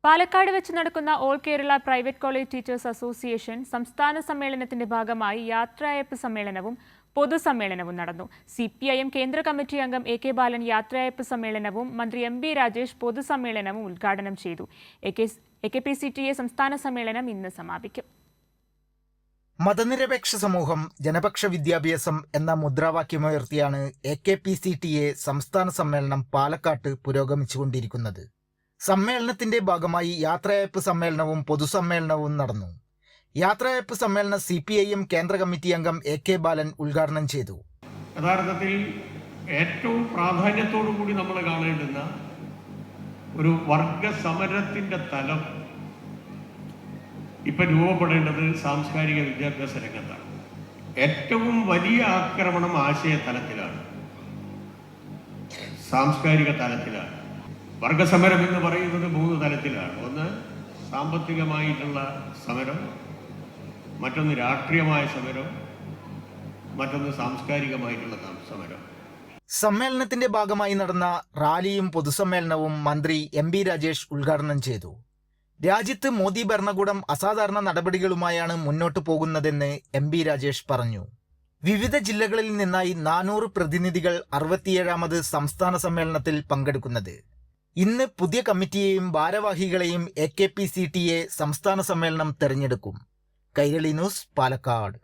പാലക്കാട് വെച്ച് നടക്കുന്ന all Kerala private college teachers association സംസ്ഥാന സമ്മേളനത്തിന്റെ ഭാഗമായി യാത്രയയപ്പ് സമ്മേളനവും പൊതുസമ്മേളനവും നടന്നു. CPIM കേന്ദ്ര കമ്മിറ്റി അംഗം AK ബാലൻ യാത്രയയപ്പ് സമ്മേളനവും മന്ത്രി MB രാജേഷ് പൊതുസമ്മേളനവും ഉദ്ഘാടനം ചെയ്തു. AKPCTA സംസ്ഥാന സമ്മേളനം ഇന്ന് സമാപിക്കും. മതനിരപേക്ഷ സമൂഹം ജനപക്ഷ വിദ്യാഭ്യാസം എന്ന മുദ്രാവാക്യമുയർത്തിയാണ് AKPCTA സംസ്ഥാന സമ്മേളനം പാലക്കാട്ട് പുരോഗമിച്ചുകൊണ്ടിരിക്കുന്നത്. സമ്മേളനത്തിന്റെ ഭാഗമായി യാത്രയയപ്പ് സമ്മേളനവും പൊതുസമ്മേളനവും നടന്നു. യാത്രയയപ്പ് സമ്മേളനം CPIM കേന്ദ്ര കമ്മിറ്റി അംഗം AK ബാലൻ ഉദ്ഘാടനം ചെയ്തു. യഥാർത്ഥത്തിൽ ഏറ്റവും പ്രാധാന്യത്തോടു കൂടി നമ്മൾ കാണേണ്ടുന്ന ഒരു വർഗ സമരത്തിന്റെ തലം ഇപ്പൊ രൂപപ്പെടേണ്ടത് സാംസ്കാരിക വിദ്യാഭ്യാസ രംഗത്താണ്. ഏറ്റവും വലിയ ആക്രമണം ആശയ തലത്തിലാണ്, സാംസ്കാരിക തലത്തിലാണ്. വർഗസമരം എന്ന് പറയുന്നത് 3 തലത്തിലാണ്. ഒന്ന് സാമ്പത്തികമായിട്ടുള്ള സമരം, മറ്റൊന്ന് രാഷ്ട്രീയമായ സമരം, മറ്റൊന്ന് സാംസ്കാരികമായിട്ടുള്ള സമരം. സമ്മേളനത്തിന്റെ ഭാഗമായി നടന്ന റാലിയും പൊതുസമ്മേളനവും മന്ത്രി MB രാജേഷ് ഉദ്ഘാടനം ചെയ്തു. രാജ്യത്ത് മോദി ഭരണകൂടം അസാധാരണ നടപടികളുമായാണ് മുന്നോട്ടു പോകുന്നതെന്ന് MB രാജേഷ് പറഞ്ഞു. വിവിധ ജില്ലകളിൽ നിന്നായി 400 പ്രതിനിധികൾ 67ാമത് സംസ്ഥാന സമ്മേളനത്തിൽ പങ്കെടുക്കുന്നത്. ഇന്ന് പുതിയ കമ്മിറ്റിയെയും ഭാരവാഹികളെയും AKPCTA സംസ്ഥാന സമ്മേളനം തെരഞ്ഞെടുക്കും. കൈരളി ന്യൂസ്, പാലക്കാട്.